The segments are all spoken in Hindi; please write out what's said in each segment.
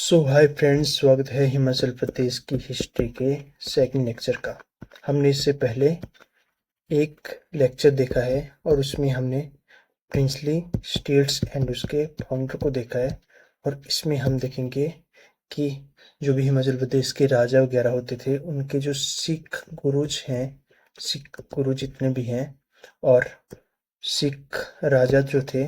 हाय फ्रेंड्स, स्वागत है हिमाचल प्रदेश की हिस्ट्री के सेकंड लेक्चर का। हमने इससे पहले एक लेक्चर देखा है और उसमें हमने प्रिंसली स्टेट्स एंड उसके फाउंडर को देखा है। और इसमें हम देखेंगे कि जो भी हिमाचल प्रदेश के राजा वगैरह होते थे उनके जो सिख गुरुज हैं, सिख गुरु जितने भी हैं और सिख राजा जो थे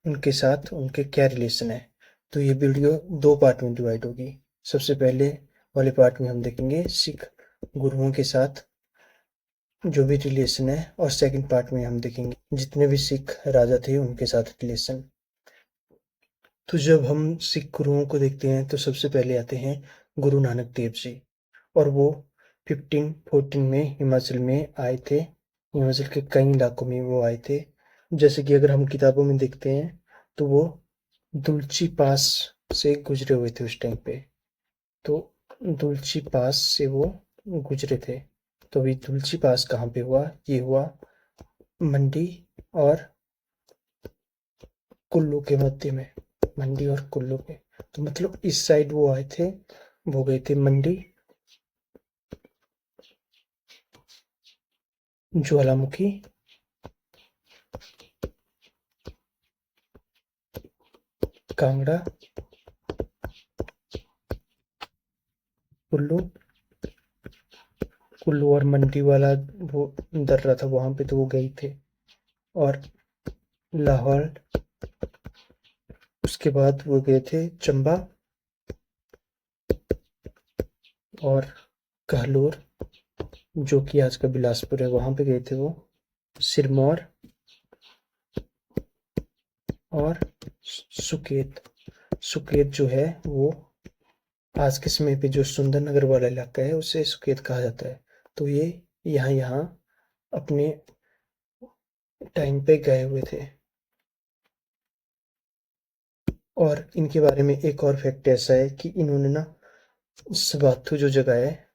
उनके साथ उनके क्या रिलेशन है। तो ये वीडियो दो पार्ट में डिवाइड होगी। सबसे पहले वाले पार्ट में हम देखेंगे सिख गुरुओं के साथ जो भी रिलेशन है और सेकंड पार्ट में हम देखेंगे जितने भी सिख राजा थे उनके साथ रिलेशन। तो जब हम सिख गुरुओं को देखते हैं तो सबसे पहले आते हैं गुरु नानक देव जी। और वो 1514 में हिमाचल में आए थे। हिमाचल के कई इलाकों में वो आए थे। जैसे कि अगर हम किताबों में देखते हैं तो वो दुलची पास से गुजरे हुए थे उस टाइम पे। तो दुलची पास से वो गुजरे थे। तो अभी दुलची पास कहाँ पे हुआ? ये हुआ मंडी और कुल्लू के मध्य में। मंडी और कुल्लू पे, तो मतलब इस साइड वो आए थे। वो गए थे मंडी, ज्वालामुखी, कांगड़ा, कुल्लू। कुल्लू और मंडी वाला वो दर्रा था वहां पे, तो वो गए थे। और लाहौर, उसके बाद वो गए थे चंबा और कहलोर, जो कि आज का बिलासपुर है, वहां पे गए थे वो। सिरमौर और सुकेत। सुकेत जो है वो आज के समय पे जो सुंदरनगर वाला इलाका है उसे सुकेत कहा जाता है। तो ये यहाँ अपने टाइम पे गए हुए थे। और इनके बारे में एक और फैक्ट ऐसा है कि इन्होंने ना सबाथू जो जगह है,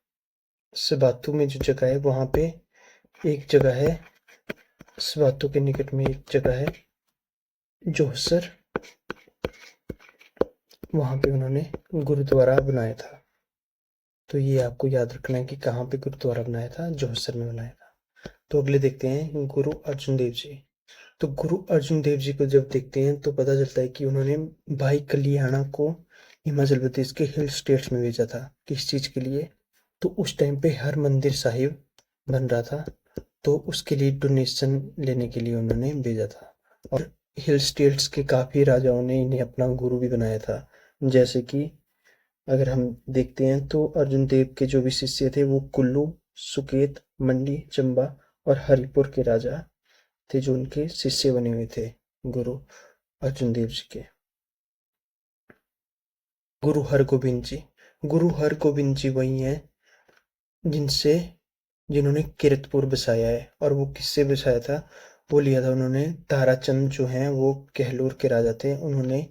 सबाथू में जो जगह है वहां पे एक जगह है, सबाथू के निकट में एक जगह है जोहसर, वहां पे उन्होंने गुरुद्वारा बनाया था। तो ये आपको याद रखना है कि कहाँ पे गुरुद्वारा बनाया था, जोहसर में बनाया था। तो अगले देखते हैं गुरु अर्जुन देव जी। तो गुरु अर्जुन देव जी को जब देखते हैं तो पता चलता है कि उन्होंने भाई कलियाणा को हिमाचल प्रदेश के हिल स्टेट्स में भेजा था। किस चीज के लिए? तो उस टाइम पे हर मंदिर साहिब बन रहा था, तो उसके लिए डोनेशन लेने के लिए उन्होंने भेजा था। और हिल स्टेट्स के काफी राजाओं ने इन्हें अपना गुरु भी बनाया था। जैसे कि अगर हम देखते हैं तो अर्जुन देव के जो भी शिष्य थे वो कुल्लू, सुकेत, मंडी, चंबा और हरिपुर के राजा थे जो उनके शिष्य बने हुए थे गुरु अर्जुन देव जी के। गुरु हरगोबिंद जी। गुरु हरगोबिंद जी वही हैं जिनसे जिन्होंने किरतपुर बसाया है। और वो किससे बसाया था? वो लिया था उन्होंने, ताराचंद जो हैं वो कहलूर के राजा थे, उन्होंने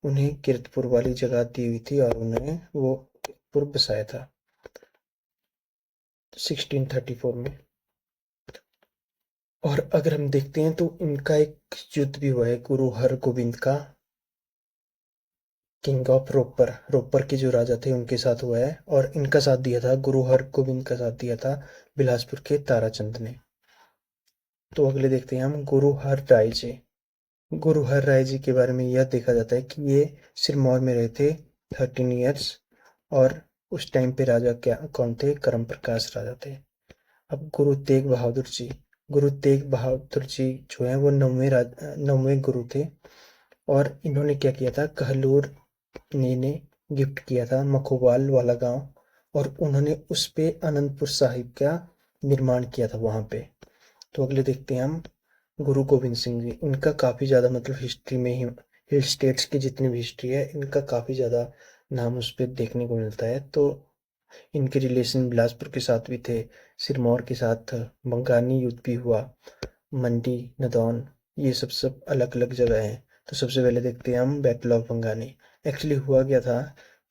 उन्हें किरतपुर वाली जगह दी हुई थी और उन्होंने वो किरतपुर बसाया था 1634 में। और अगर हम देखते हैं तो इनका एक युद्ध भी हुआ है गुरु हरगोबिंद का, किंग ऑफ रोपर, रोपर के जो राजा थे उनके साथ हुआ है। और इनका साथ दिया था, गुरु हरगोबिंद का साथ दिया था बिलासपुर के ताराचंद ने। तो अगले देखते हैं हम गुरु हर राय जी। गुरु हर राय जी के बारे में यह देखा जाता है कि ये सिरमौर में रहे थे 13 ईयर्स। और उस टाइम पे राजा क्या कौन थे? करम प्रकाश राजा थे। अब गुरु तेग बहादुर जी। गुरु तेग बहादुर जी जो है वो 9वें गुरु थे। और इन्होंने क्या किया था? कहलूर ने गिफ्ट किया था मखोवाल वाला गांव, और उन्होंने उस पे आनंदपुर साहिब का निर्माण किया था वहां पे। तो अगले देखते हैं हम गुरु गोविंद सिंह जी। इनका काफी ज्यादा मतलब हिस्ट्री में ही हिल स्टेट्स की जितनी भी हिस्ट्री है इनका काफी ज्यादा नाम उस पर देखने को मिलता है। तो इनके रिलेशन बिलासपुर के साथ भी थे, सिरमौर के साथ बंगानी युद्ध भी हुआ, मंडी, नदौन, ये सब अलग अलग जगह हैं। तो सबसे पहले देखते हैं हम बैटल ऑफ बंगानी। एक्चुअली हुआ क्या था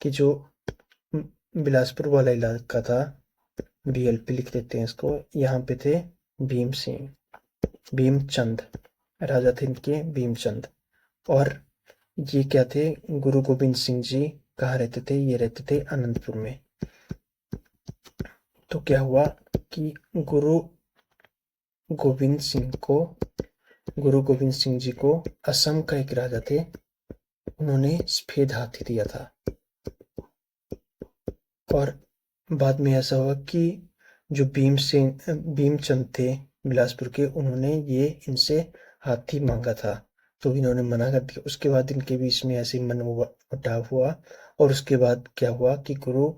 कि जो बिलासपुर वाला इलाका था, बीएलपी लिख देते हैं इसको, यहाँ पे थे भीम सिंह, भीमचंद राजा थे इनके, भीमचंद। और ये क्या थे? गुरु गोविंद सिंह जी कहाँ रहते थे? ये रहते थे अनंतपुर में। तो क्या हुआ कि गुरु गोविंद सिंह जी को असम का एक राजा थे, उन्होंने सफेद हाथी दिया था। और बाद में ऐसा हुआ कि जो भीमचंद थे बिलासपुर के, उन्होंने ये इनसे हाथी मांगा था, तो इन्होंने मना कर दिया। उसके बाद इनके बीच में ऐसे मनमुटाव हुआ, और उसके बाद क्या हुआ कि गुरु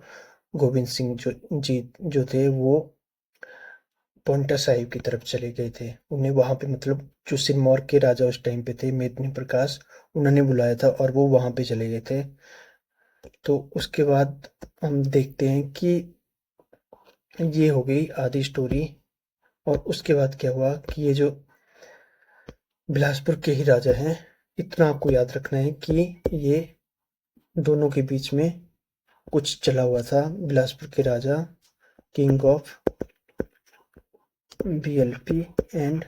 गोविंद सिंह जो थे वो पांवटा साहिब की तरफ चले गए थे। उन्हें वहां पे मतलब जो सिरमौर के राजा उस टाइम पे थे, मेदिनी प्रकाश, उन्होंने बुलाया था और वो वहां पे चले गए थे। तो उसके बाद हम देखते हैं कि ये हो गई आधी स्टोरी। और उसके बाद क्या हुआ कि ये जो बिलासपुर के ही राजा हैं, इतना आपको याद रखना है कि ये दोनों के बीच में कुछ चला हुआ था। बिलासपुर के राजा किंग ऑफ बीएलपी एंड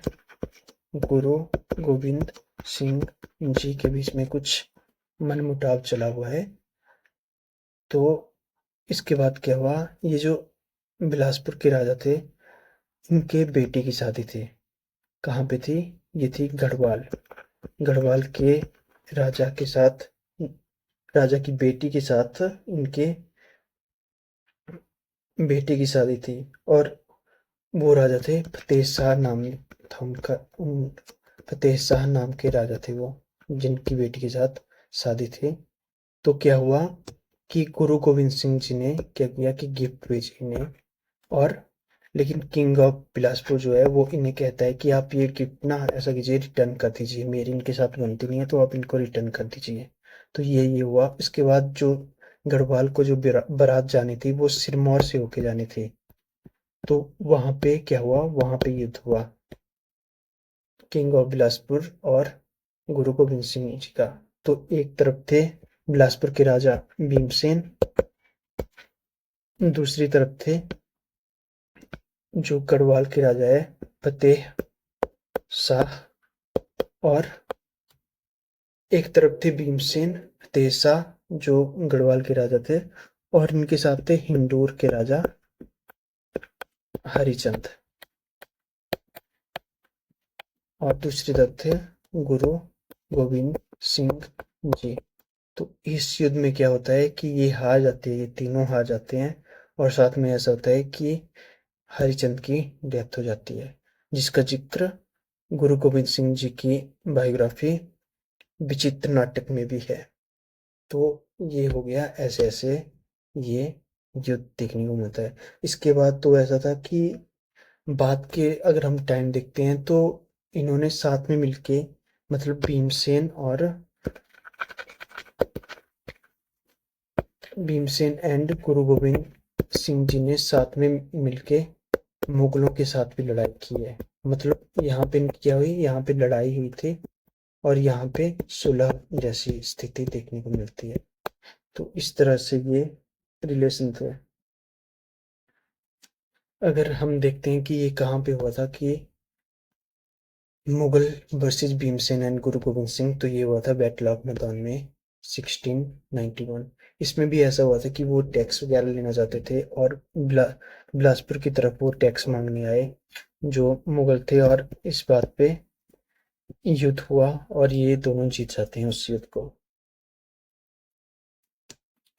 गुरु गोविंद सिंह जी के बीच में कुछ मनमुटाव चला हुआ है। तो इसके बाद क्या हुआ, ये जो बिलासपुर के राजा थे, इनके बेटे की शादी थी। कहाँ पे थी? ये थी गढ़वाल। गढ़वाल के राजा के साथ, राजा की बेटी के साथ इनके बेटे की शादी थी। और वो राजा थे फतेह शाह नाम था उनका। फतेह शाह नाम के राजा थे वो, जिनकी बेटी के साथ शादी थी। तो क्या हुआ कि गुरु गोविंद सिंह जी ने क्या किया कि गिफ्ट भेजी इन्हें। और लेकिन किंग ऑफ बिलासपुर जो है वो इन्हें कहता है कि आप ये गिफ्ट ना ऐसा कीजिए, रिटर्न कर दीजिए, मेरी इनके साथ बनती नहीं है, तो आप इनको रिटर्न कर दीजिए। तो ये हुआ। इसके बाद जो गढ़वाल को जो बारात जानी थी वो सिरमौर से होके जानी थी। तो वहां पे क्या हुआ, वहां पे युद्ध हुआ किंग ऑफ बिलासपुर और गुरु गोविंद सिंह जी का। तो एक तरफ थे बिलासपुर के राजा भीमसेन, दूसरी तरफ थे जो गढ़वाल के राजा है फतेह शाह, और एक तरफ थे भीमसेन, फतेह शाह जो गढ़वाल के राजा थे, और इनके साथ थे हिंदूर के राजा हरिचंद, और दूसरी तरफ थे गुरु गोविंद सिंह जी। तो इस युद्ध में क्या होता है कि ये हार जाते हैं, ये तीनों हार जाते हैं। और साथ में ऐसा होता है कि हरिचंद की डेथ हो जाती है, जिसका जिक्र गुरु गोविंद सिंह जी की बायोग्राफी विचित्र नाटक में भी है। तो ये हो गया, ऐसे ऐसे ये युद्ध देखने को मिलता है। इसके बाद तो ऐसा था कि बाद के अगर हम टाइम देखते हैं तो इन्होंने साथ में मिलके, मतलब भीमसेन एंड गुरु गोविंद सिंह जी ने साथ में मिलके मुगलों के साथ भी लड़ाई की है। मतलब यहाँ पे क्या हुई, यहाँ पे लड़ाई हुई थी और यहाँ पे सुलह जैसी स्थिति देखने को मिलती है। तो इस तरह से ये रिलेशन थे। अगर हम देखते हैं कि ये कहाँ पे हुआ था कि मुगल वर्सेस भीमसेन एंड गुरु गोविंद सिंह, तो ये हुआ था बैटल ऑफ मैदान में 1691। इसमें भी ऐसा हुआ था कि वो टैक्स वगैरह लेना चाहते थे और बिलासपुर की तरफ वो टैक्स मांगने आए जो मुगल थे, और इस बात पे युद्ध हुआ और ये दोनों जीत जाते हैं उस युद्ध को।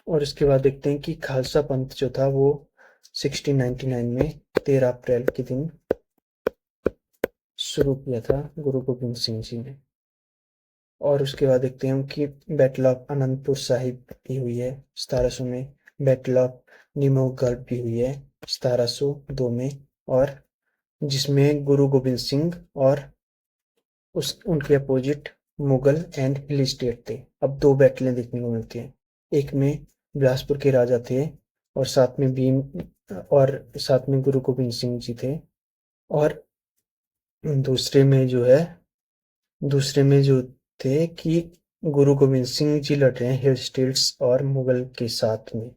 और इसके बाद देखते हैं कि खालसा पंथ जो था वो 1699 में 13 अप्रैल के दिन शुरू किया था गुरु गोविंद सिंह जी ने। और उसके बाद देखते हैं हम कि बैटल ऑफ अनंतपुर साहिब भी हुई है 1700 में, बैटल ऑफ निमोगढ़ भी हुई है 1702 में, और जिसमें गुरु गोविंद सिंह और उनके opposite Mughal and hill state थे। अब दो बैटलें देखने को मिलती हैं, एक में बिलासपुर के राजा थे और साथ में गुरु गोविंद सिंह जी थे, और दूसरे में जो है दूसरे में जो थे कि गुरु गोविंद सिंह जी लड़ रहे हैं हिल स्टेट्स और मुगल के साथ में।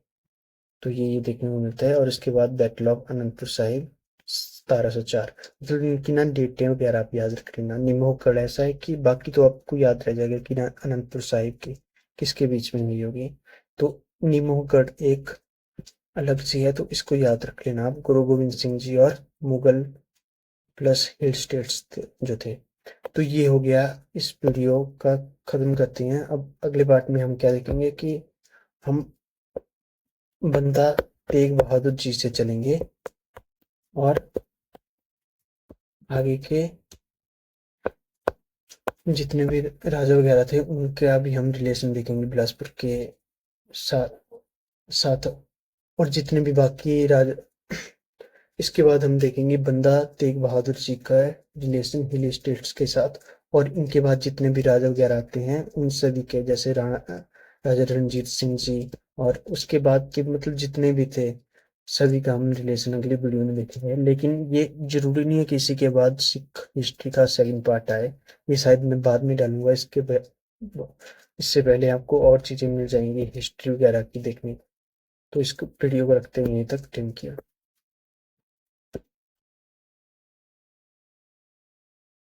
तो ये देखने को मिलता है। और इसके बाद बैटल ऑफ अनंतपुर साहिब 1704। मतलब इनकी ना डेटें वगैरह आप याद रख लेना। निमोगढ़ ऐसा है कि बाकी तो आपको याद रह जाएगा कि ना अनंतपुर साहिब की किसके बीच में हुई होगी। तो नीमोगढ़ एक अलग सी है, तो इसको याद रख लेना आप। गुरु गोविंद सिंह जी और मुगल प्लस हिल स्टेट्स जो थे। तो ये हो गया इस वीडियो का। खत्म करते हैं। अब अगले पार्ट में हम क्या देखेंगे कि हम बंदा तेग बहादुर जी से चलेंगे और आगे के जितने भी राजा वगैरह थे उनका भी हम रिलेशन देखेंगे बिलासपुर के साथ साथ और जितने भी बाकी राजा। इसके बाद हम देखेंगे बंदा तेग बहादुर जी का रिलेशन हिल स्टेट्स के साथ, और इनके बाद जितने भी राजा वगैरह आते हैं उन सभी के, जैसे राजा रणजीत सिंह जी, और उसके बाद के मतलब जितने भी थे सभी का हम रिलेशन अगली वीडियो में देखेंगे। लेकिन ये जरूरी नहीं है कि इसी के बाद सिख हिस्ट्री का सेकंड पार्ट आए, ये शायद मैं बाद में डालूंगा। इससे पहले आपको और चीजें मिल जाएंगी हिस्ट्री वगैरह की देखने को। तो इस वीडियो को रखते हैं यहीं तक। Thank you.